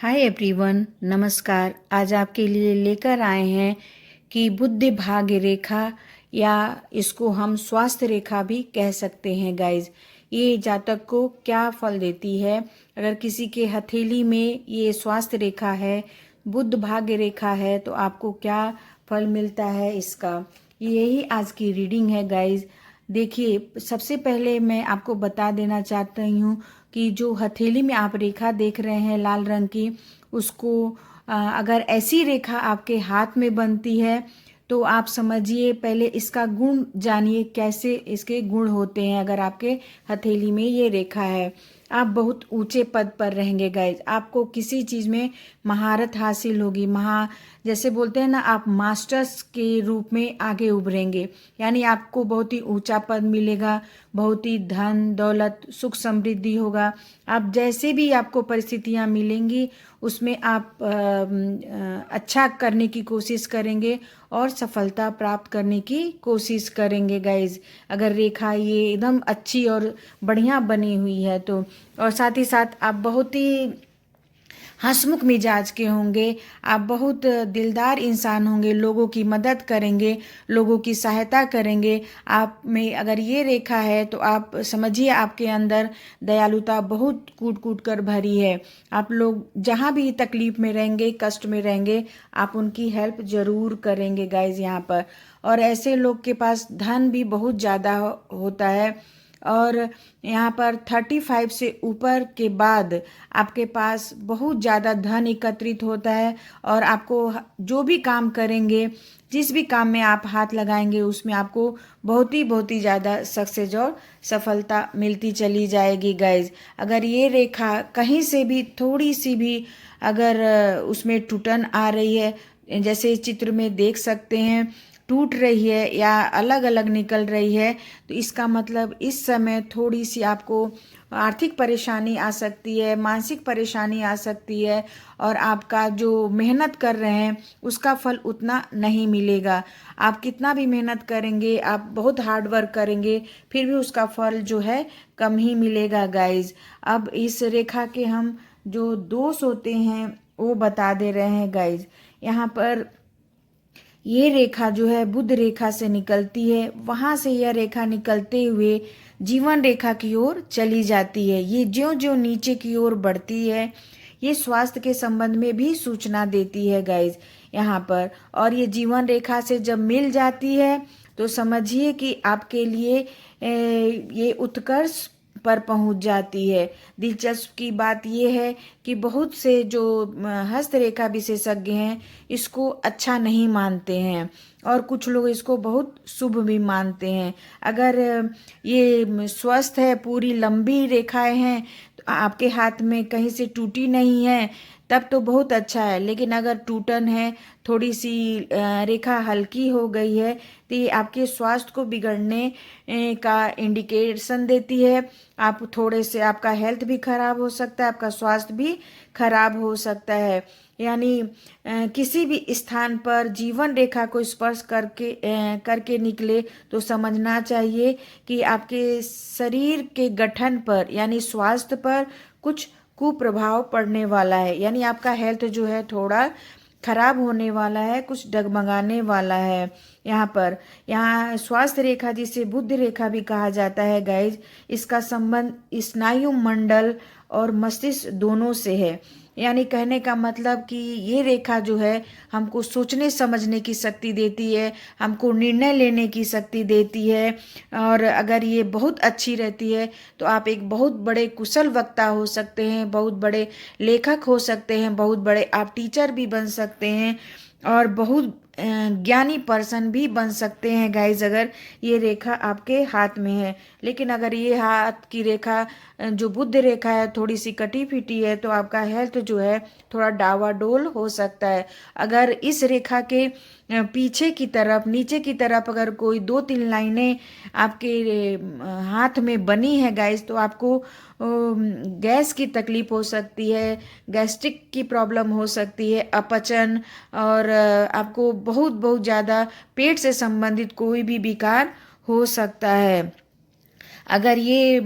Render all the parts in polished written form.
Hi everyone, नमस्कार। आज आपके लिए लेकर आए हैं कि बुद्धि भाग्य रेखा या इसको हम स्वास्थ्य रेखा भी कह सकते हैं गाइज। ये जातक को क्या फल देती है। अगर किसी के हथेली में ये स्वास्थ्य रेखा है, बुद्ध भाग्य रेखा है, तो आपको क्या फल मिलता है इसका, यही आज की रीडिंग है गाइज। देखिए, सबसे पहले मैं आपको बता देना चाहती हूँ कि जो हथेली में आप रेखा देख रहे हैं लाल रंग की, उसको अगर ऐसी रेखा आपके हाथ में बनती है तो आप समझिए, पहले इसका गुण जानिए, कैसे इसके गुण होते हैं। अगर आपके हथेली में ये रेखा है, आप बहुत ऊंचे पद पर रहेंगे गाइज। आपको किसी चीज़ में महारत हासिल होगी, जैसे बोलते हैं ना, आप मास्टर्स के रूप में आगे उभरेंगे। यानी आपको बहुत ही ऊंचा पद मिलेगा, बहुत ही धन दौलत सुख समृद्धि होगा। आप जैसे भी आपको परिस्थितियां मिलेंगी उसमें आप अच्छा करने की कोशिश करेंगे और सफलता प्राप्त करने की कोशिश करेंगे गाइज। अगर रेखा ये एकदम अच्छी और बढ़िया बनी हुई है तो, और साथ ही साथ आप बहुत ही हंसमुख मिजाज के होंगे। आप बहुत दिलदार इंसान होंगे, लोगों की मदद करेंगे, लोगों की सहायता करेंगे। आप में अगर ये रेखा है तो आप समझिए आपके अंदर दयालुता बहुत कूट कूट कर भरी है। आप लोग जहाँ भी तकलीफ में रहेंगे, कष्ट में रहेंगे, आप उनकी हेल्प जरूर करेंगे गाइज यहाँ पर। और ऐसे लोग के पास धन भी बहुत ज़्यादा होता है। और यहाँ पर 35 से ऊपर के बाद आपके पास बहुत ज़्यादा धन एकत्रित होता है। और आपको जो भी काम करेंगे, जिस भी काम में आप हाथ लगाएंगे, उसमें आपको बहुत ही ज़्यादा सक्सेस और सफलता मिलती चली जाएगी गाइज। अगर ये रेखा कहीं से भी थोड़ी सी भी अगर उसमें टूटन आ रही है, जैसे इस चित्र में देख सकते हैं, टूट रही है या अलग अलग निकल रही है, तो इसका मतलब इस समय थोड़ी सी आपको आर्थिक परेशानी आ सकती है, मानसिक परेशानी आ सकती है। और आपका जो मेहनत कर रहे हैं उसका फल उतना नहीं मिलेगा। आप कितना भी मेहनत करेंगे, आप बहुत हार्ड वर्क करेंगे, फिर भी उसका फल जो है कम ही मिलेगा गाइज। अब इस रेखा के हम जो दोष होते हैं वो बता दे रहे हैं गाइज। यहाँ पर ये रेखा जो है बुध रेखा से निकलती है, वहां से यह रेखा निकलते हुए जीवन रेखा की ओर चली जाती है। ये ज्यों ज्यों नीचे की ओर बढ़ती है, ये स्वास्थ्य के संबंध में भी सूचना देती है गाइज यहाँ पर। और ये जीवन रेखा से जब मिल जाती है तो समझिए कि आपके लिए ये उत्कर्ष पर पहुंच जाती है। दिलचस्प की बात यह है कि बहुत से जो हस्तरेखा विशेषज्ञ हैं इसको अच्छा नहीं मानते हैं, और कुछ लोग इसको बहुत शुभ भी मानते हैं। अगर ये स्वस्थ है, पूरी लंबी रेखाएं हैं, तो आपके हाथ में कहीं से टूटी नहीं है, तब तो बहुत अच्छा है। लेकिन अगर टूटन है, थोड़ी सी रेखा हल्की हो गई है, तो ये आपके स्वास्थ्य को बिगड़ने का इंडिकेशन देती है। आप थोड़े से, आपका हेल्थ भी खराब हो सकता है, आपका स्वास्थ्य भी खराब हो सकता है। यानी किसी भी स्थान पर जीवन रेखा को स्पर्श करके निकले तो समझना चाहिए कि आपके शरीर के गठन पर यानी स्वास्थ्य पर कुछ कुप्रभाव पड़ने वाला है। यानी आपका हेल्थ जो है थोड़ा खराब होने वाला है, कुछ डगमगाने वाला है। यहाँ स्वास्थ्य रेखा, जिसे बुध रेखा भी कहा जाता है गाइज, इसका संबंध स्नायु मंडल और मस्तिष्क दोनों से है। यानी कहने का मतलब कि ये रेखा जो है हमको सोचने समझने की शक्ति देती है, हमको निर्णय लेने की शक्ति देती है। और अगर ये बहुत अच्छी रहती है तो आप एक बहुत बड़े कुशल वक्ता हो सकते हैं, बहुत बड़े लेखक हो सकते हैं, बहुत बड़े आप टीचर भी बन सकते हैं, और बहुत ज्ञानी पर्सन भी बन सकते हैं गाइज, अगर ये रेखा आपके हाथ में है। लेकिन अगर ये हाथ की रेखा जो बुध रेखा है थोड़ी सी कटी फिटी है, तो आपका हेल्थ जो है थोड़ा डावाडोल हो सकता है। अगर इस रेखा के पीछे की तरफ, नीचे की तरफ अगर कोई 2-3 लाइनें आपके हाथ में बनी है गाइस, तो आपको गैस की तकलीफ हो सकती है, गैस्ट्रिक की प्रॉब्लम हो सकती है, अपचन, और आपको बहुत बहुत ज़्यादा पेट से संबंधित कोई भी विकार हो सकता है। अगर ये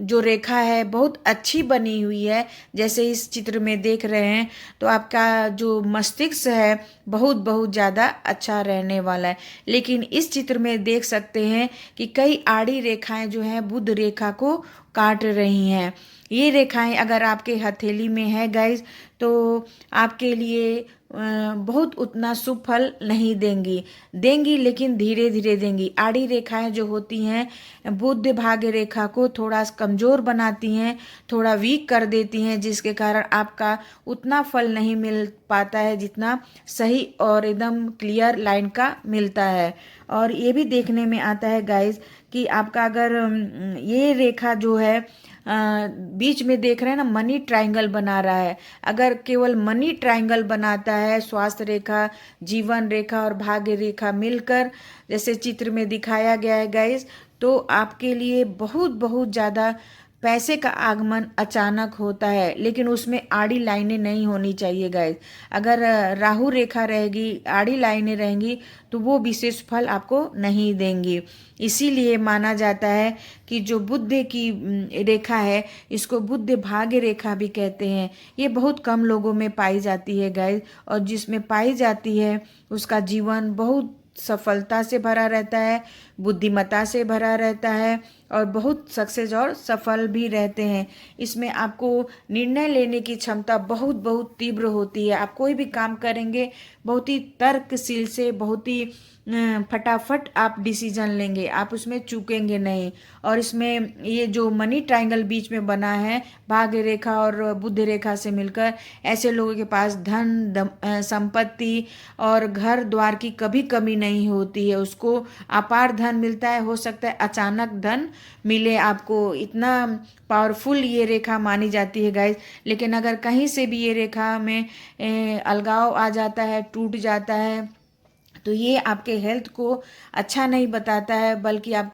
जो रेखा है बहुत अच्छी बनी हुई है, जैसे इस चित्र में देख रहे हैं, तो आपका जो मस्तिष्क है बहुत बहुत ज़्यादा अच्छा रहने वाला है। लेकिन इस चित्र में देख सकते हैं कि कई आड़ी रेखाएं जो हैं बुध रेखा को काट रही हैं। ये रेखाएं अगर आपके हथेली में है गाइज, तो आपके लिए बहुत उतना शुभ फल नहीं देंगी, लेकिन धीरे धीरे देंगी। आड़ी रेखाएं जो होती हैं बुध भाग्य रेखा को थोड़ा कमजोर बनाती हैं, थोड़ा वीक कर देती हैं, जिसके कारण आपका उतना फल नहीं मिल पाता है जितना सही और एकदम क्लियर लाइन का मिलता है। और ये भी देखने में आता है गाइज कि आपका अगर ये रेखा जो है बीच में देख रहे हैं ना, मनी ट्रायंगल बना रहा है। अगर केवल मनी ट्रायंगल बनाता है, स्वास्थ्य रेखा, जीवन रेखा और भाग्य रेखा मिलकर जैसे चित्र में दिखाया गया है गाइस, तो आपके लिए बहुत बहुत ज़्यादा पैसे का आगमन अचानक होता है। लेकिन उसमें आड़ी लाइनें नहीं होनी चाहिए गाइस। अगर राहु रेखा रहेगी, आड़ी लाइनें रहेंगी, तो वो विशेष फल आपको नहीं देंगी। इसीलिए माना जाता है कि जो बुध की रेखा है, इसको बुध भाग्य रेखा भी कहते हैं। ये बहुत कम लोगों में पाई जाती है गाइस, और जिसमें पाई जाती है उसका जीवन बहुत सफलता से भरा रहता है, बुद्धिमत्ता से भरा रहता है, और बहुत सक्सेस और सफल भी रहते हैं। इसमें आपको निर्णय लेने की क्षमता बहुत बहुत तीव्र होती है। आप कोई भी काम करेंगे बहुत ही तर्कशील से, बहुत ही फटाफट आप डिसीजन लेंगे, आप उसमें चूकेंगे नहीं। और इसमें ये जो मनी ट्रायंगल बीच में बना है भाग्य रेखा और बुध रेखा से मिलकर, ऐसे लोगों के पास धन संपत्ति और घर द्वार की कभी कमी नहीं होती है। उसको अपार धन मिलता है। हो सकता है अचानक धन मिले आपको, इतना पावरफुल ये रेखा मानी जाती है गाइज। लेकिन अगर कहीं से भी ये रेखा में अलगाव आ जाता है, टूट जाता है, तो ये आपके हेल्थ को अच्छा नहीं बताता है, बल्कि आप